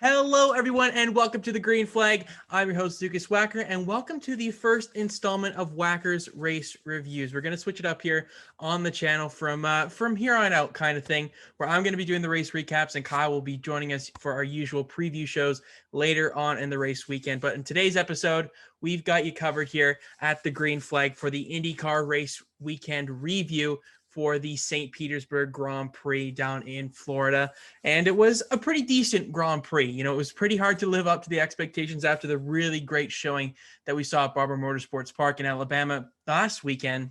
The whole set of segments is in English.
Hello, everyone, and welcome to the Green Flag. I'm your host, Lukas Wacker, and welcome to the first installment of Wacker's Race Reviews. We're going to switch it up here on the channel from here on out, kind of thing, where I'm going to be doing the race recaps, and Kyle will be joining us for our usual preview shows later on in the race weekend. But in today's episode, we've got you covered here at the Green Flag for the IndyCar race weekend review for the St. Petersburg Grand Prix down in Florida. And it was a pretty decent Grand Prix. You know, it was pretty hard to live up to the expectations after the really great showing that we saw at Barber Motorsports Park in Alabama last weekend.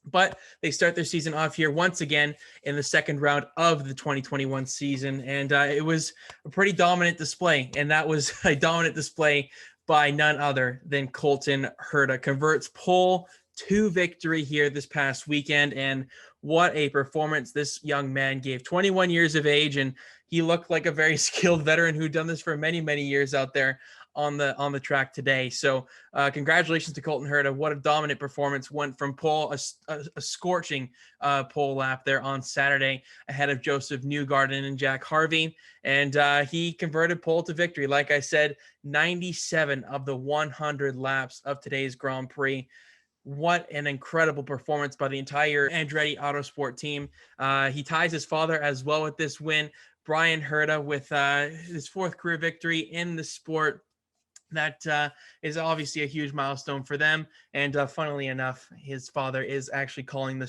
But they start their season off here once again in the second round of the 2021 season. And it was a pretty dominant display. And that was a dominant display by none other than Colton Herta. Converts pole to victory here this past weekend. And what a performance this young man gave. 21 years of age, and he looked like a very skilled veteran who'd done this for many, many years out there on the track today. So congratulations to Colton Herta. What a dominant performance. Went from pole, a scorching pole lap there on Saturday ahead of Joseph Newgarden and Jack Harvey. And he converted pole to victory. Like I said, 97 of the 100 laps of today's Grand Prix. What an incredible performance by the entire Andretti Autosport team. He ties his father as well with this win. Brian Herta with his fourth career victory in the sport. That is obviously a huge milestone for them. And funnily enough, his father is actually calling the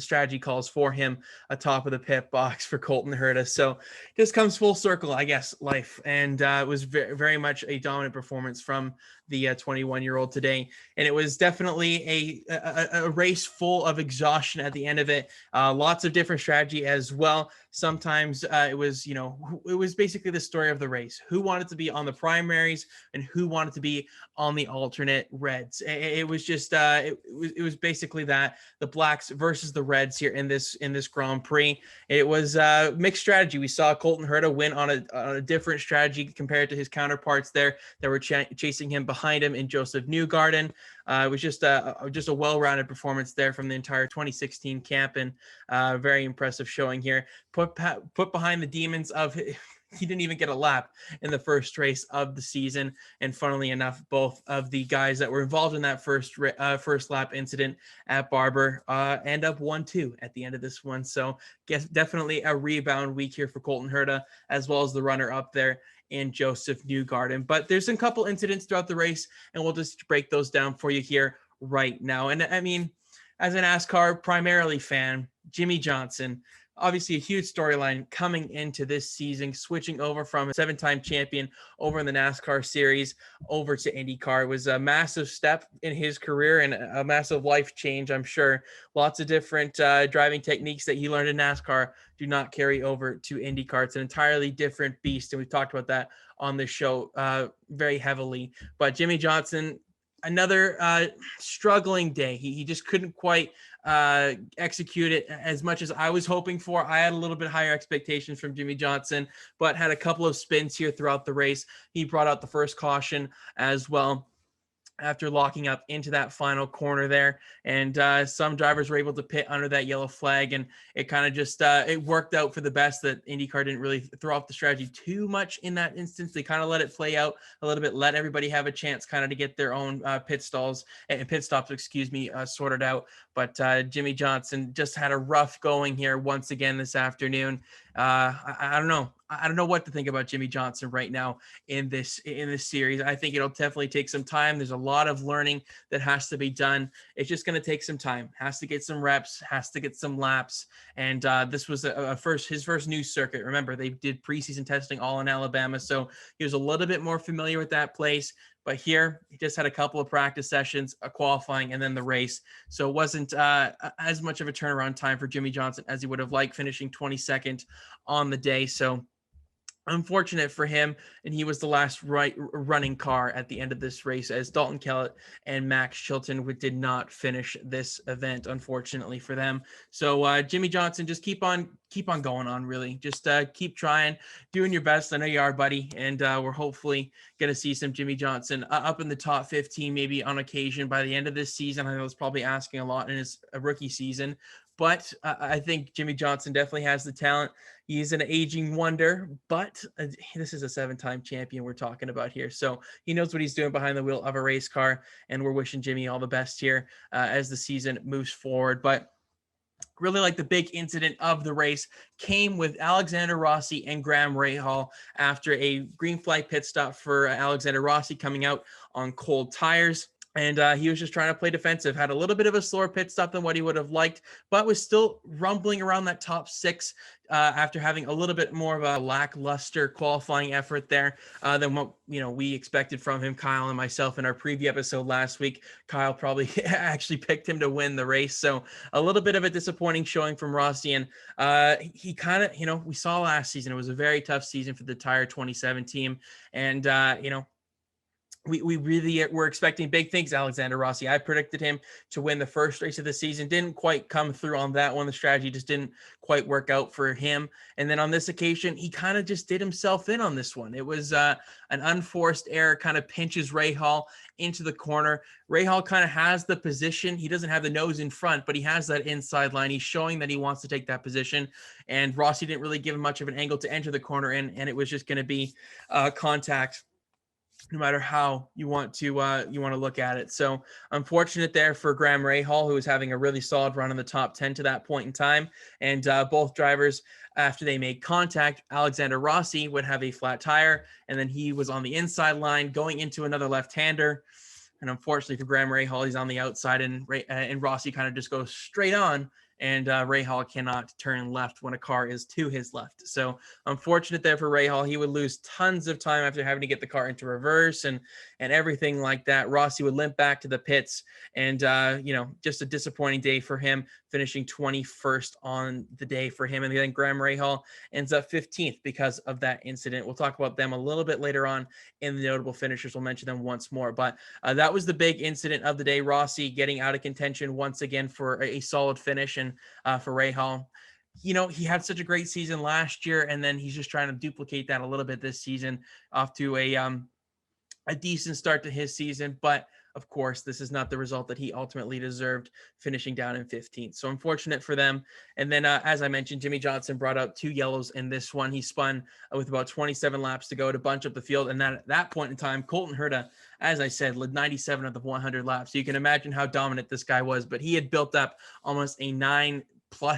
strategy calls for him atop of the pit box for Colton Herta. So just comes full circle, I guess, life. And it was very, very much a dominant performance from the 21-year-old today. And it was definitely a race full of exhaustion at the end of it. Lots of different strategy as well. Sometimes it was basically the story of the race. Who wanted to be on the primaries and who wanted to be on the alternate reds. It was just it was basically that, the blacks versus the reds here in this Grand Prix. It was mixed strategy. We saw Colton Herta win on a different strategy compared to his counterparts there that were chasing him behind him in Joseph Newgarden. It was just a well-rounded performance there from the entire 2016 camp, and very impressive showing here. Put behind the demons of he didn't even get a lap in the first race of the season. And funnily enough, both of the guys that were involved in that first lap incident at Barber end up 1-2 at the end of this one. So definitely a rebound week here for Colton Herta, as well as the runner up there in Joseph Newgarden. But there's a couple incidents throughout the race, and we'll just break those down for you here right now. And I mean, as a NASCAR primarily fan, Jimmie Johnson, obviously a huge storyline coming into this season, switching over from a 7-time champion over in the NASCAR series over to IndyCar. It was a massive step in his career and a massive life change, I'm sure. Lots of different driving techniques that he learned in NASCAR do not carry over to IndyCar. It's an entirely different beast, and we've talked about that on this show very heavily. But Jimmie Johnson, another struggling day. He just couldn't quite execute it as much as I was hoping for. I had a little bit higher expectations from Jimmie Johnson, but had a couple of spins here throughout the race. He brought out the first caution as well after locking up into that final corner there. And some drivers were able to pit under that yellow flag, and it kind of just it worked out for the best that IndyCar didn't really throw off the strategy too much in that instance. They kind of let it play out a little bit, let everybody have a chance kind of to get their own pit stops, sorted out. But Jimmie Johnson just had a rough going here once again this afternoon. I don't know. I don't know what to think about Jimmie Johnson right now in this series. I think it'll definitely take some time. There's a lot of learning that has to be done. It's just going to take some time. Has to get some reps. Has to get some laps. And this was his first new circuit. Remember, they did preseason testing all in Alabama, so he was a little bit more familiar with that place. But here, he just had a couple of practice sessions, a qualifying, and then the race. So it wasn't as much of a turnaround time for Jimmie Johnson as he would have liked, finishing 22nd on the day. So unfortunate for him, and he was the last running car at the end of this race, as Dalton Kellett and Max Chilton did not finish this event, unfortunately for them. So Jimmie Johnson, just keep on going on, really. Just keep trying, doing your best. I know you are, buddy, and we're hopefully going to see some Jimmie Johnson up in the top 15 maybe on occasion by the end of this season. I know it's probably asking a lot in his rookie season, But I think Jimmy Johnson definitely has the talent. He's an aging wonder, but this is a 7-time champion we're talking about here. So he knows what he's doing behind the wheel of a race car, and we're wishing Jimmy all the best here as the season moves forward. But really, like, the big incident of the race came with Alexander Rossi and Graham Rahal after a green flag pit stop for Alexander Rossi coming out on cold tires. And he was just trying to play defensive, had a little bit of a slower pit stop than what he would have liked, but was still rumbling around that top 6 after having a little bit more of a lackluster qualifying effort there than what we expected from him. Kyle and myself in our preview episode last week, Kyle probably actually picked him to win the race. So a little bit of a disappointing showing from Rossi. And he kind of, we saw last season, it was a very tough season for the Tire 27 team. And, we really were expecting big things, Alexander Rossi. I predicted him to win the first race of the season. Didn't quite come through on that one. The strategy just didn't quite work out for him. And then on this occasion, he kind of just did himself in on this one. It was an unforced error, kind of pinches Rahal into the corner. Rahal kind of has the position. He doesn't have the nose in front, but he has that inside line. He's showing that he wants to take that position. And Rossi didn't really give him much of an angle to enter the corner in, and it was just going to be contact, no matter how you want to look at it. So unfortunate there for Graham Rahal, who was having a really solid run in the top 10 to that point in time. And both drivers, after they made contact, Alexander Rossi would have a flat tire, and then he was on the inside line going into another left-hander. And unfortunately for Graham Rahal, he's on the outside, and Rossi kind of just goes straight on. And Rahal cannot turn left when a car is to his left. So unfortunate there for Rahal. He would lose tons of time after having to get the car into reverse and everything like that. Rossi would limp back to the pits, and just a disappointing day for him, finishing 21st on the day for him. And then Graham Rahal ends up 15th because of that incident. We'll talk about them a little bit later on in the notable finishers. We'll mention them once more. But that was the big incident of the day. Rossi getting out of contention once again for a solid finish. And for Rahal, he had such a great season last year, and then he's just trying to duplicate that a little bit this season, off to a decent start to his season. But of course, this is not the result that he ultimately deserved, finishing down in 15th. So unfortunate for them. And then, as I mentioned, Jimmy Johnson brought out 2 yellows in this one. He spun with about 27 laps to go to bunch up the field. And then at that point in time, Colton Herta, as I said, led 97 of the 100 laps. So you can imagine how dominant this guy was. But he had built up almost a 9+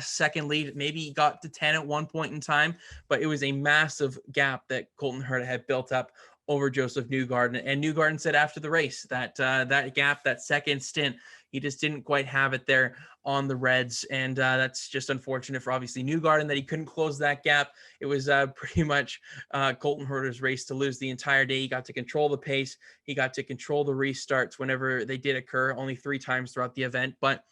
second lead. Maybe he got to 10 at one point in time, but it was a massive gap that Colton Herta had built up over Joseph Newgarden. And Newgarden said after the race that that gap, that second stint, he just didn't quite have it there on the Reds. And that's just unfortunate for obviously Newgarden that he couldn't close that gap. It was pretty much Colton Herta's race to lose the entire day. He got to control the pace. He got to control the restarts whenever they did occur, only 3 times throughout the event. But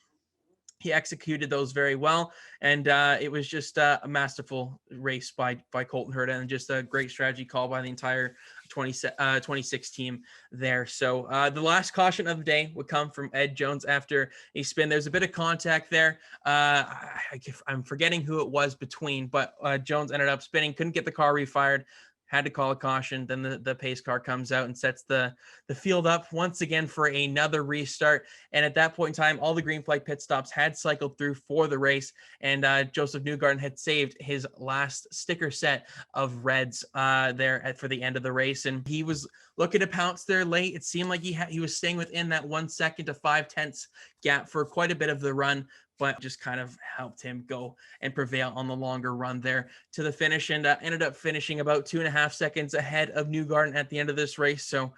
he executed those very well, and it was just a masterful race by Colton Herta, and just a great strategy call by the entire 26 team there. So the last caution of the day would come from Ed Jones after a spin. There's a bit of contact there. I'm forgetting who it was between, but Jones ended up spinning, couldn't get the car refired, had to call a caution. Then the pace car comes out and sets the field up once again for another restart. And at that point in time, all the green flag pit stops had cycled through for the race. And Joseph Newgarden had saved his last sticker set of reds for the end of the race. And he was looking to pounce there late. It seemed like he was staying within that 1 second to 5/10 gap for quite a bit of the run, but just kind of helped him go and prevail on the longer run there to the finish, and ended up finishing about 2.5 seconds ahead of Newgarden at the end of this race. So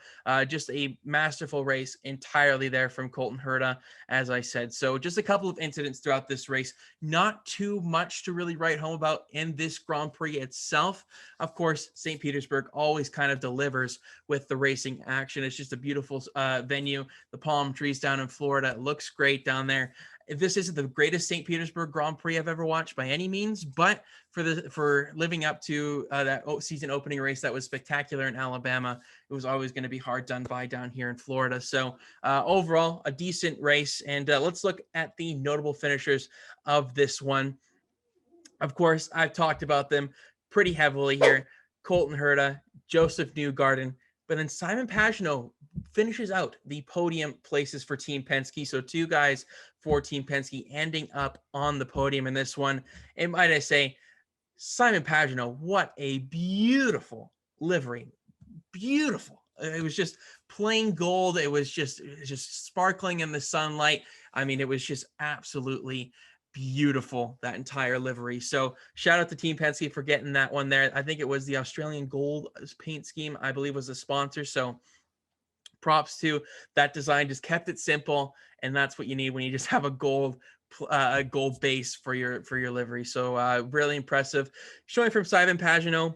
just a masterful race entirely there from Colton Herta, as I said. So just a couple of incidents throughout this race, not too much to really write home about in this Grand Prix itself. Of course, St. Petersburg always kind of delivers with the racing action. It's just a beautiful venue. The palm trees down in Florida, it looks great down there. This isn't the greatest St. Petersburg Grand Prix I've ever watched by any means, but for living up to that season opening race that was spectacular in Alabama, it was always going to be hard done by down here in Florida. So overall, a decent race. And let's look at the notable finishers of this one. Of course, I've talked about them pretty heavily here. Colton Herta, Joseph Newgarden, But then Simon Pagenaud finishes out the podium places for Team Penske. So 2 guys for Team Penske ending up on the podium in this one. And might I say, Simon Pagenaud, what a beautiful livery. Beautiful. It was just plain gold. It was just sparkling in the sunlight. I mean, it was just absolutely beautiful, that entire livery. So shout out to Team Penske for getting that one there. I think it was the Australian Gold paint scheme, I believe, was the sponsor. So props to that design. Just kept it simple, and that's what you need when you just have a gold base for your livery. So really impressive showing from Simon Pagenaud.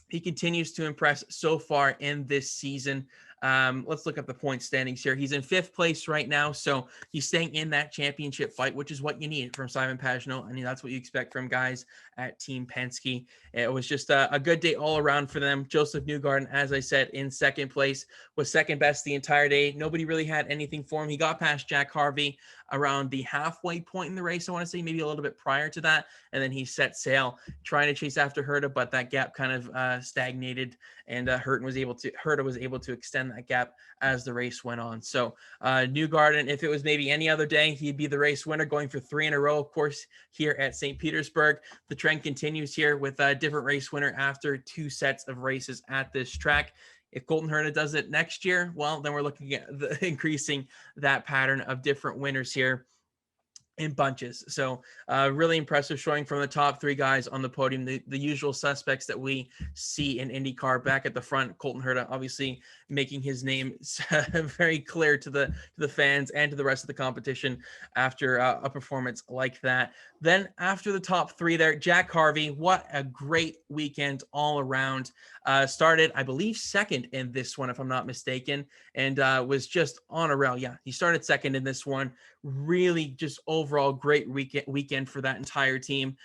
He continues to impress so far in this season. Let's look at the point standings here. He's in 5th place right now, so he's staying in that championship fight, which is what you need from Simon Pagenaud. I mean, that's what you expect from guys at Team Penske. It was just a good day all around for them. Joseph Newgarden, as I said, in 2nd place, was second best the entire day. Nobody really had anything for him. He got past Jack Harvey around the halfway point in the race, I want to say, maybe a little bit prior to that, and then he set sail trying to chase after Herta, but that gap kind of stagnated, and Herta was able to extend that gap as the race went on. So Newgarden, if it was maybe any other day, he'd be the race winner, going for 3 in a row, of course, here at St. Petersburg. The trend continues here with a different race winner after 2 sets of races at this track. If Colton Herta does it next year, well, then we're looking at increasing that pattern of different winners here in bunches. So really impressive showing from the top 3 guys on the podium, the usual suspects that we see in IndyCar. Back at the front, Colton Herta obviously making his name very clear to the fans and to the rest of the competition after a performance like that. Then after the top 3 there, Jack Harvey, what a great weekend all around. Started, I believe, 2nd in this one, if I'm not mistaken, and was just on a rail. Yeah, he started 2nd in this one. Really just overall great weekend for that entire team.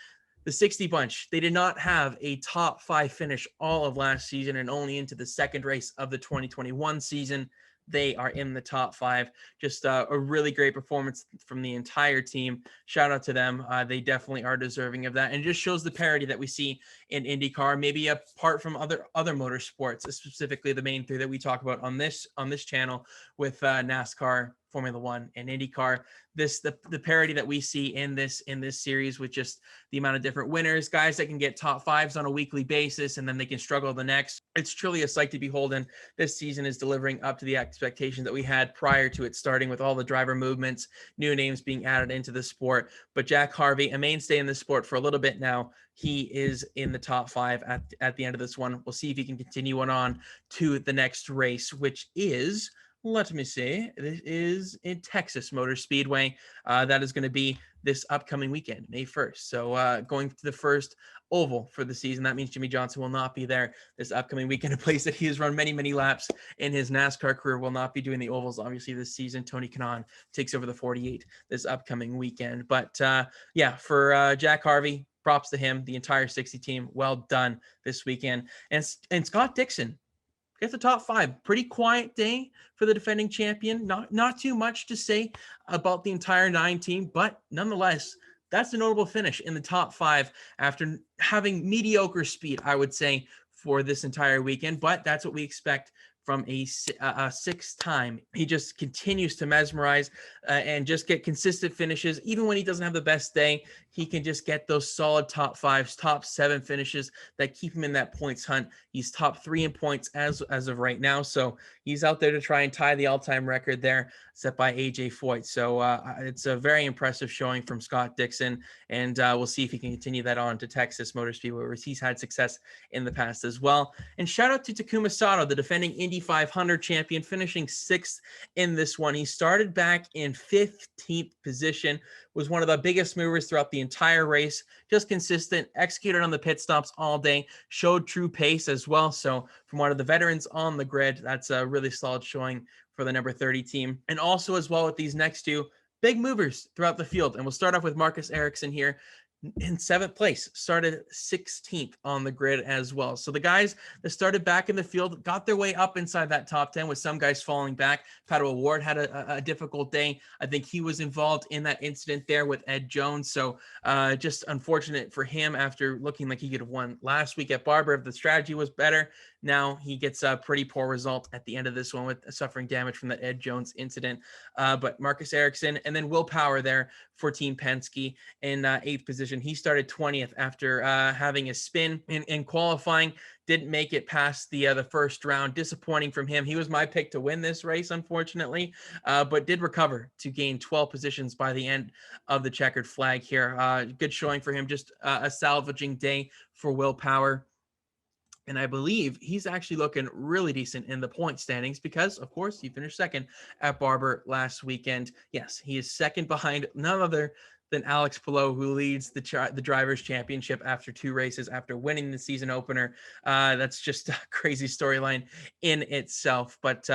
The 60 bunch, they did not have a top 5 finish all of last season, and only into the 2nd race of the 2021 season, they are in the top 5. Just a really great performance from the entire team. Shout out to them. They definitely are deserving of that, and it just shows the parity that we see in IndyCar, maybe apart from other motorsports, specifically the main 3 that we talk about on this channel with NASCAR, Formula One, and IndyCar. The parity that we see in this series, with just the amount of different winners, guys that can get top 5s on a weekly basis, and then they can struggle the next. It's truly a sight to behold, and this season is delivering up to the expectations that we had prior to it starting, with all the driver movements, new names being added into the sport. But Jack Harvey, a mainstay in the sport for a little bit now, he is in the top 5 at the end of this one. We'll see if he can continue on to the next race, which is, let me see, this is in Texas Motor Speedway. That is going to be this upcoming weekend, May 1st. So going to the first oval for the season. That means Jimmy Johnson will not be there this upcoming weekend, a place that he has run many, many laps in his NASCAR career. Will not be doing the ovals, obviously, this season. Tony Kanaan takes over the 48 this upcoming weekend. But yeah, for Jack Harvey, props to him, the entire 60 team. Well done this weekend. And Scott Dixon gets the top 5. Pretty quiet day for the defending champion. Not too much to say about the entire 9 team, but nonetheless, that's a notable finish in the top 5 after having mediocre speed, I would say, for this entire weekend. But that's what we expect from a 6th time. He just continues to mesmerize and just get consistent finishes. Even when he doesn't have the best day, he can just get those solid top 5s, top 7 finishes that keep him in that points hunt. He's top 3 in points as of right now. So he's out there to try and tie the all-time record there set by AJ Foyt. So it's a very impressive showing from Scott Dixon, and we'll see if he can continue that on to Texas Motor Speedway, where he's had success in the past as well. And shout out to Takuma Sato, the defending Indy 500 champion, finishing 6th in this one. He started back in 15th position, was one of the biggest movers throughout the entire race, just consistent, executed on the pit stops all day, showed true pace as well. So from one of the veterans on the grid, that's a really solid showing for the number 30 team. And also as well with these next 2 big movers throughout the field. And we'll start off with Marcus Erickson here in 7th place, started 16th on the grid as well. So the guys that started back in the field got their way up inside that top 10, with some guys falling back. Pato O'Ward had a difficult day. I think he was involved in that incident there with Ed Jones. So just unfortunate for him after looking like he could have won last week at Barber if the strategy was better. Now he gets a pretty poor result at the end of this one with suffering damage from that Ed Jones incident. But Marcus Erickson and then Will Power there for Team Penske in 8th position. He started 20th after having a spin in qualifying. Didn't make it past the first round. Disappointing from him. He was my pick to win this race, unfortunately, but did recover to gain 12 positions by the end of the checkered flag here. Good showing for him. Just a salvaging day for Will Power. And I believe he's actually looking really decent in the point standings because, of course, he finished second at Barber last weekend. Yes, he is second behind none other than Alex Palou, who leads the Drivers' Championship after 2 races after winning the season opener. That's just a crazy storyline in itself. But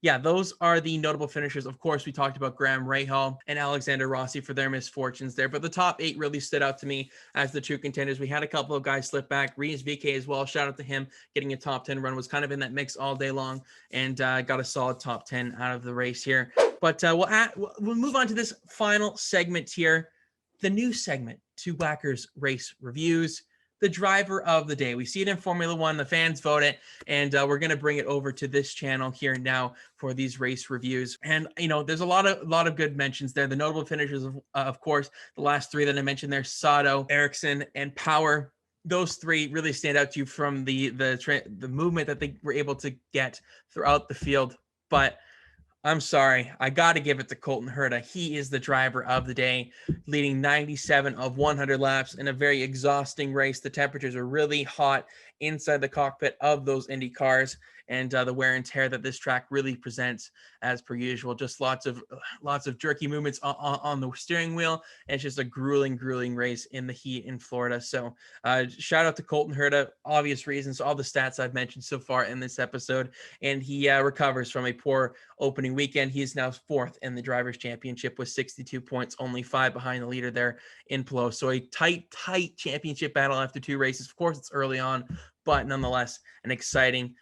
yeah, those are the notable finishers. Of course, we talked about Graham Rahal and Alexander Rossi for their misfortunes there, but the top 8 really stood out to me as the true contenders. We had a couple of guys slip back. Reeves VK as well. Shout out to him getting a top 10 run, was kind of in that mix all day long and got a solid top 10 out of the race here. But we'll move on to this final segment here, the new segment to Wacker's Race Reviews, the driver of the day. We see it in Formula One, the fans vote it, and we're going to bring it over to this channel here now for these race reviews. And, you know, there's a lot of good mentions there. The notable finishers, of course, the last 3 that I mentioned there, Sato, Erickson, and Power. Those 3 really stand out to you from the movement that they were able to get throughout the field. But I'm sorry, I got to give it to Colton Herta. He is the driver of the day, leading 97 of 100 laps in a very exhausting race. The temperatures are really hot inside the cockpit of those Indy cars, and the wear and tear that this track really presents as per usual. Just lots of jerky movements on the steering wheel, and it's just a grueling race in the heat in Florida. So shout out to Colton Herta, obvious reasons, all the stats I've mentioned so far in this episode, and he recovers from a poor opening weekend. He is now 4th in the Drivers' Championship with 62 points, only 5 behind the leader there in Palou. So a tight championship battle after 2 races. Of course, it's early on, but nonetheless, an exciting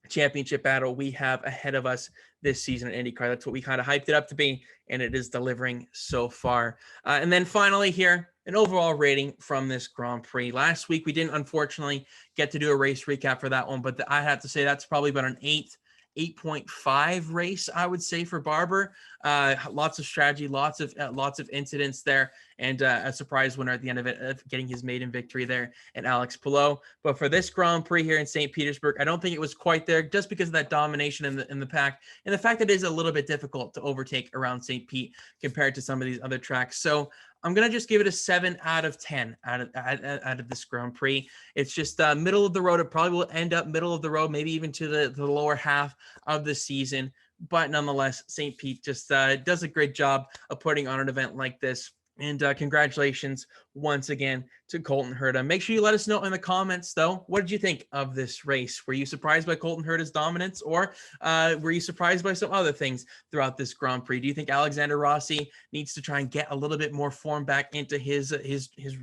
championship battle we have ahead of us this season at IndyCar. That's what we kind of hyped it up to be, and it is delivering so far. And then finally here, an overall rating from this Grand Prix. Last week, we didn't unfortunately get to do a race recap for that one, but I have to say that's probably about an 8.5 race, I would say, for Barber. Lots of strategy, lots of incidents there, and a surprise winner at the end of it, getting his maiden victory there, and Alex Palou. But for this Grand Prix here in St. Petersburg, I don't think it was quite there, just because of that domination in the pack, and the fact that it is a little bit difficult to overtake around St. Pete compared to some of these other tracks. So I'm going to just give it a 7 out of 10 out of this Grand Prix. It's just middle of the road. It probably will end up middle of the road, maybe even to the lower half of the season. But nonetheless, St. Pete just does a great job of putting on an event like this. And congratulations once again to Colton Herta. Make sure you let us know in the comments, though, what did you think of this race? Were you surprised by Colton Herta's dominance, or were you surprised by some other things throughout this Grand Prix? Do you think Alexander Rossi needs to try and get a little bit more form back into his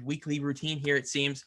weekly routine here? It seems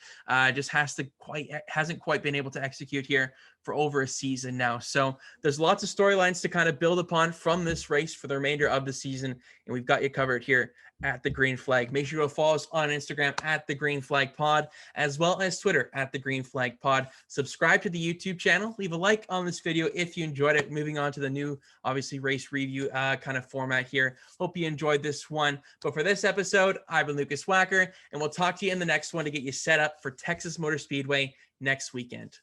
just hasn't quite been able to execute here for over a season now. So there's lots of storylines to kind of build upon from this race for the remainder of the season, and we've got you covered here at The Green Flag. Make sure to follow us on Instagram at The Green Flag Pod, as well as Twitter at The Green Flag Pod. Subscribe to the YouTube channel. Leave a like on this video if you enjoyed it. Moving on to the new, obviously, race review kind of format here. Hope you enjoyed this one. But for this episode, I've been Lukas Wacker, and we'll talk to you in the next one to get you set up for Texas Motor Speedway next weekend.